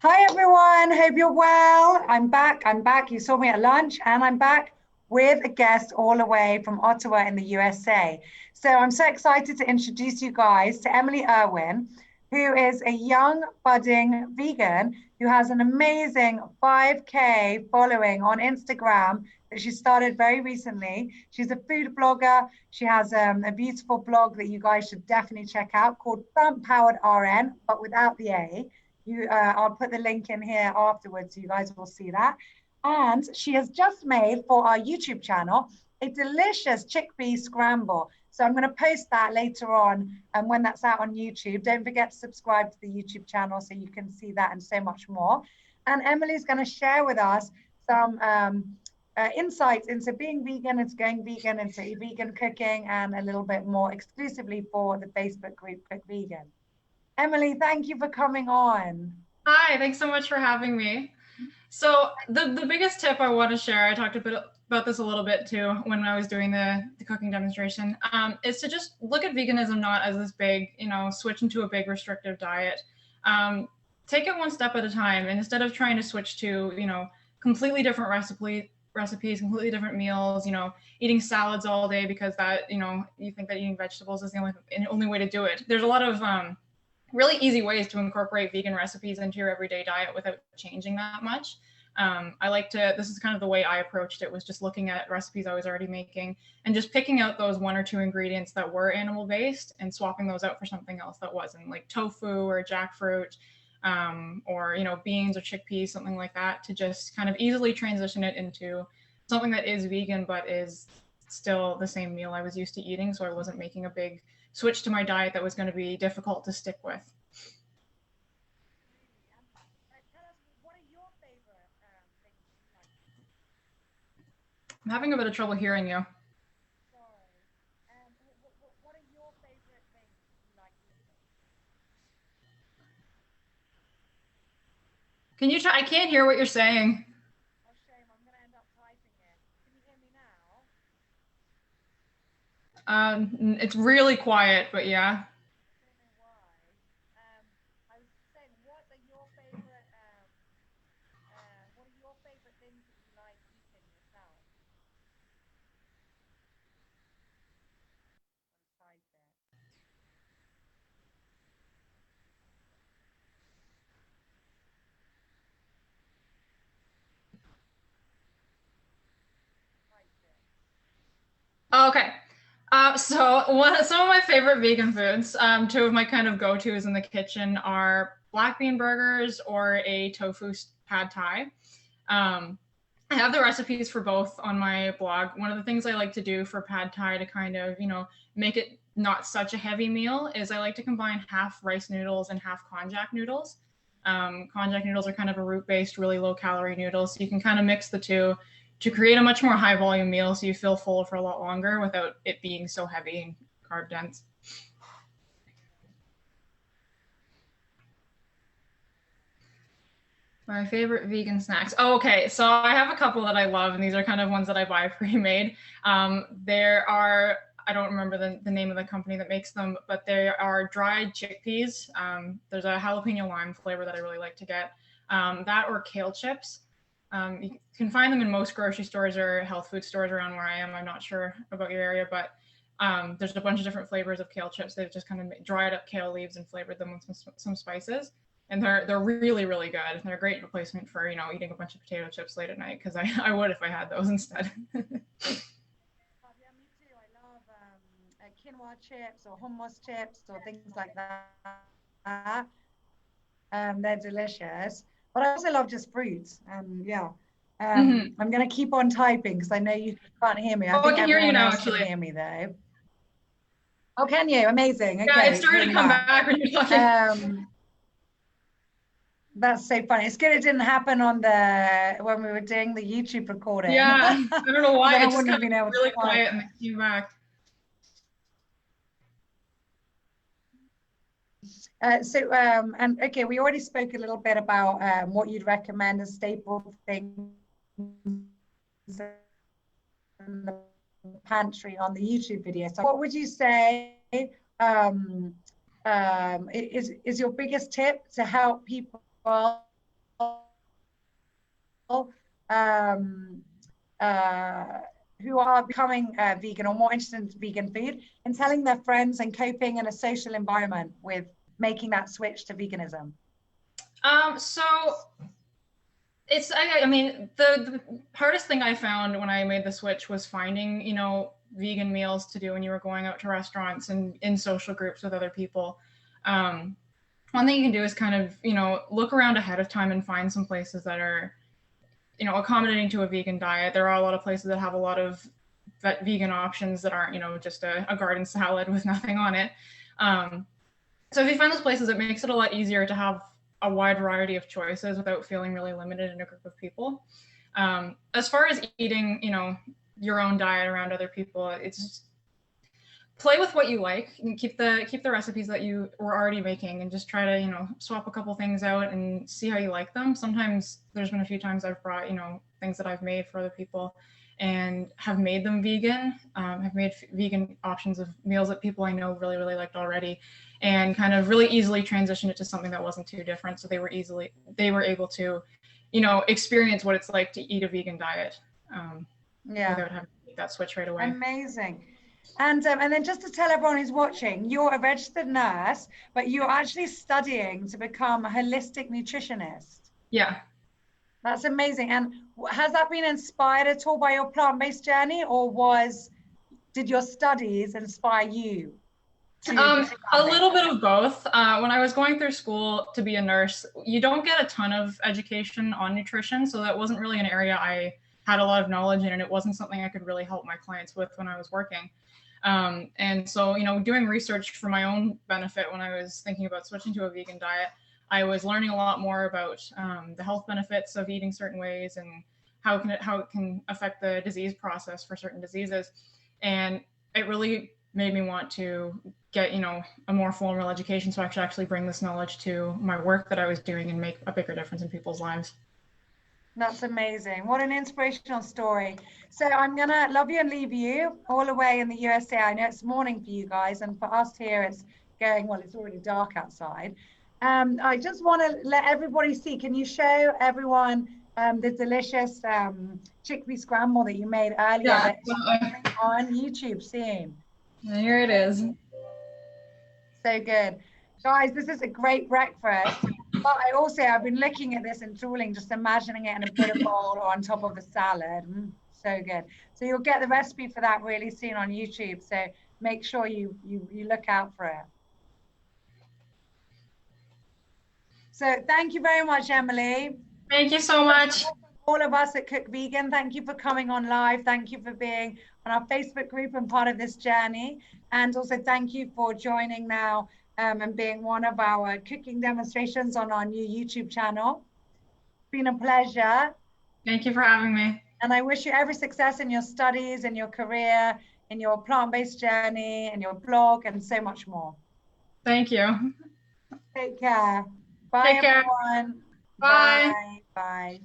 Hi everyone, hope you're well. I'm back. You saw me at lunch, and I'm back with a guest all the way from Ottawa in the USA. So I'm so excited to introduce you guys to Emily Irwin, who is a young budding vegan who has an amazing 5K following on Instagram that she started very recently. She's a food blogger. She has a beautiful blog that you guys should definitely check out called Plant Powered RN, but without the A. I'll put the link in here afterwards so you guys will see that. And she has just made for our YouTube channel a delicious chickpea scramble. So I'm going to post that later on, and when that's out on YouTube. Don't forget to subscribe to the YouTube channel so you can see that and so much more. And Emily's going to share with us some insights into being vegan, into going vegan, into vegan cooking, and a little bit more exclusively for the Facebook group Cook Vegan. Emily, thank you for coming on. Hi, thanks so much for having me. So the biggest tip I want to share, I talked a bit about this a little bit too when I was doing the cooking demonstration, is to just look at veganism not as this big, switch into a big restrictive diet. Take it one step at a time, and instead of trying to switch to, completely different recipes, completely different meals, eating salads all day because that, you think that eating vegetables is the only way to do it. There's a lot of really easy ways to incorporate vegan recipes into your everyday diet without changing that much. This is kind of the way I approached it, was just looking at recipes I was already making and just picking out those one or two ingredients that were animal based and swapping those out for something else that wasn't, like tofu or jackfruit, or, beans or chickpeas, something like that, to just kind of easily transition it into something that is vegan, but is still the same meal I was used to eating. So I wasn't making a big switch to my diet that was going to be difficult to stick with. I'm having a bit of trouble hearing you. Can you try? I can't hear what you're saying. Oh, shame. I'm going to end up typing it. Can you hear me now? It's really quiet, but yeah. I don't know why. I was saying, what are your favorite things that you like eating yourself? Type it. Type it. Okay. Some of my favorite vegan foods, two of my kind of go-tos in the kitchen are black bean burgers or a tofu pad thai. I have the recipes for both on my blog. One of the things I like to do for pad thai to kind of, make it not such a heavy meal is I like to combine half rice noodles and half konjac noodles. Konjac noodles are kind of a root-based, really low-calorie noodle, so you can kind of mix the two to create a much more high-volume meal, so you feel full for a lot longer without it being so heavy and carb dense. My favorite vegan snacks. Oh, okay, so I have a couple that I love, and these are kind of ones that I buy pre-made. There are, I don't remember the name of the company that makes them, but there are dried chickpeas. There's a jalapeno lime flavor that I really like to get. That or kale chips. You can find them in most grocery stores or health food stores around where I am. I'm not sure about your area, but there's a bunch of different flavors of kale chips. They've just kind of dried up kale leaves and flavored them with some spices, and they're really really good. They're a great replacement for eating a bunch of potato chips late at night, because I would if I had those instead. Oh, yeah, me too. I love quinoa chips or hummus chips or things like that. They're delicious. But I also love just fruits. Yeah. Mm-hmm. I'm going to keep on typing because I know you can't hear me. I Oh, I think can hear you everyone now, else can actually. hear me though. Oh, can you? Amazing. Yeah, it Okay, started to really come nice. back when you're talking. Um, that's so funny. It's good it didn't happen on the when we were doing the YouTube recording. Yeah, I don't know why. Then I It just wouldn't kind have of been able got to really type. quiet and then came back. And okay, we already spoke a little bit about what you'd recommend as staple things in the pantry on the YouTube video. So, what would you say is your biggest tip to help people um, uh, who are becoming vegan or more interested in vegan food and telling their friends and coping in a social environment with making that switch to veganism? So it's, I mean, the hardest thing I found when I made the switch was finding, vegan meals to do when you were going out to restaurants and in social groups with other people. One thing you can do is kind of, look around ahead of time and find some places that are, accommodating to a vegan diet. There are a lot of places that have a lot of vegan options that aren't, just a garden salad with nothing on it. So if you find those places, it makes it a lot easier to have a wide variety of choices without feeling really limited in a group of people. As far as eating, your own diet around other people, it's just play with what you like and keep the recipes that you were already making and just try to, swap a couple things out and see how you like them. Sometimes there's been a few times I've brought, things that I've made for other people and have made them vegan, have made vegan options of meals that people I know really, really liked already, and kind of really easily transition it to something that wasn't too different. So they were able to, experience what it's like to eat a vegan diet without having to make that switch right away. Amazing. And then just to tell everyone who's watching, you're a registered nurse, but you're actually studying to become a holistic nutritionist. Yeah. That's amazing. And has that been inspired at all by your plant-based journey, or did your studies inspire you? A little bit of both. When I was going through school to be a nurse, you don't get a ton of education on nutrition, so that wasn't really an area I had a lot of knowledge in, and it wasn't something I could really help my clients with when I was working. And so, doing research for my own benefit when I was thinking about switching to a vegan diet, I was learning a lot more about the health benefits of eating certain ways and how it can affect the disease process for certain diseases. And it really made me want to get, a more formal education so I could actually bring this knowledge to my work that I was doing and make a bigger difference in people's lives. That's amazing. What an inspirational story. So I'm going to love you and leave you all the way in the USA. I know it's morning for you guys, and for us here, it's it's already dark outside. I just want to let everybody see, can you show everyone the delicious chickpea scramble that you made earlier? Yeah. On YouTube soon. Here it is. So good. Guys, this is a great breakfast. But I've been looking at this and drooling, just imagining it in a Buddha bowl or on top of a salad. So good. So you'll get the recipe for that really soon on YouTube. So make sure you look out for it. So thank you very much, Emily. Thank you so much. All of us at Cook Vegan, thank you for coming on live. Thank you for being on our Facebook group and part of this journey. And also thank you for joining now and being one of our cooking demonstrations on our new YouTube channel. It's been a pleasure. Thank you for having me. And I wish you every success in your studies, in your career, in your plant-based journey, in your blog, and so much more. Thank you. Take care. Bye, Take care. everyone. Bye. Bye. Bye.